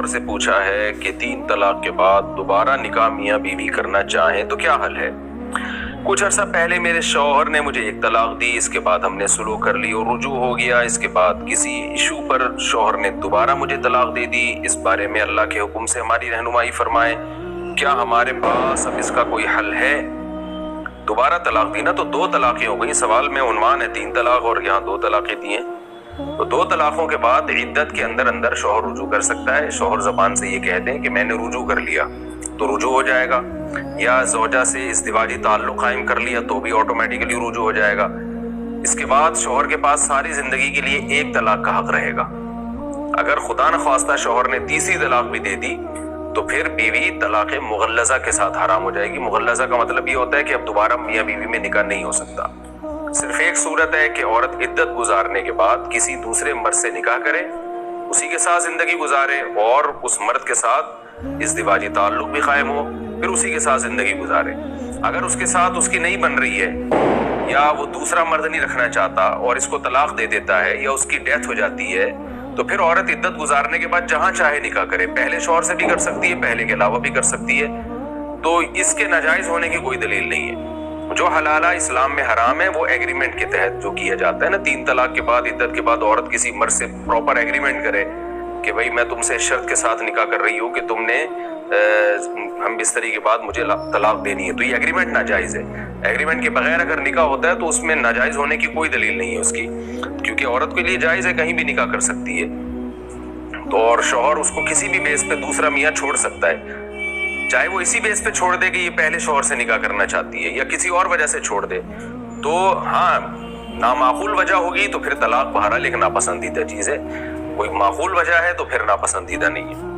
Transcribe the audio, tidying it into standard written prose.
شوہر سے پوچھا ہے کہ 3 طلاق کے بعد دوبارہ نکاح میاں بیوی کرنا چاہیں تو کیا حل ہے؟ کچھ عرصہ پہلے میرے شوہر نے مجھے 1 طلاق دی، اس کے بعد ہم نے سلوک کر لی اور رجوع ہو گیا۔ اس کے بعد کسی ایشو پر شوہر نے دوبارہ مجھے طلاق دے دی۔ اس بارے میں اللہ کے حکم سے ہماری رہنمائی فرمائیں، کیا ہمارے پاس اب اس کا کوئی حل ہے؟ دوبارہ طلاق دی نا تو 2 طلاقیں ہو گئی۔ سوال میں عنوان ہے 3 طلاق اور یہاں 2 طلاقیں دی ہیں، تو 2 طلاقوں کے بعد عدت کے اندر شوہر رجوع کر سکتا ہے۔ شوہر زبان سے یہ کہہ دیں کہ میں نے رجوع کر لیا تو رجوع ہو جائے گا، یا زوجہ سے ازدواجی تعلق قائم کر لیا تو بھی آٹومیٹیکلی رجوع ہو جائے گا۔ اس کے بعد شوہر کے پاس ساری زندگی کے لیے 1 طلاق کا حق رہے گا۔ اگر خدا نخواستہ شوہر نے تیسری طلاق بھی دے دی تو پھر بیوی طلاق مغلظہ کے ساتھ حرام ہو جائے گی۔ مغلظہ کا مطلب یہ ہوتا ہے کہ اب دوبارہ میاں بیوی میں نکاح نہیں ہو سکتا۔ صرف ایک صورت ہے کہ عورت عدت گزارنے کے بعد کسی دوسرے مرد سے نکاح کرے، اسی کے ساتھ زندگی گزارے اور اس مرد کے ساتھ ازدواجی تعلق بھی قائم ہو، پھر اسی کے ساتھ زندگی گزارے۔ اگر اس کے ساتھ اس کی نہیں بن رہی ہے یا وہ دوسرا مرد نہیں رکھنا چاہتا اور اس کو طلاق دے دیتا ہے یا اس کی ڈیتھ ہو جاتی ہے تو پھر عورت عدت گزارنے کے بعد جہاں چاہے نکاح کرے، پہلے شوہر سے بھی کر سکتی ہے، پہلے کے علاوہ بھی کر سکتی ہے، تو اس کے ناجائز ہونے کی کوئی دلیل نہیں ہے۔ جو حلالہ اسلام میں حرام ہے وہ ایگریمنٹ کے تحت جو کیا جاتا ہے نا، 3 طلاق کے بعد عدت کے بعد عورت کسی مرد سے پراپر ایگریمنٹ کرے کہ بھائی میں تم سے شرط کے ساتھ نکاح کر رہی ہوں کہ تم نے ہم بستری کے بعد مجھے طلاق دینی ہے، تو یہ ایگریمنٹ ناجائز ہے۔ ایگریمنٹ کے بغیر اگر نکاح ہوتا ہے تو اس میں ناجائز ہونے کی کوئی دلیل نہیں ہے اس کی، کیونکہ عورت کے لیے جائز ہے کہیں بھی نکاح کر سکتی ہے، تو اور شوہر اس کو کسی بھی بیس پہ دوسرا میاں چھوڑ سکتا ہے، چاہے وہ اسی بیس پہ چھوڑ دے کہ یہ پہلے شوہر سے نکاح کرنا چاہتی ہے یا کسی اور وجہ سے چھوڑ دے، تو ہاں نامعقول وجہ ہوگی تو پھر طلاق بہرحال ایک ناپسندیدہ چیز ہے، کوئی معقول وجہ ہے تو پھر ناپسندیدہ نہیں ہے۔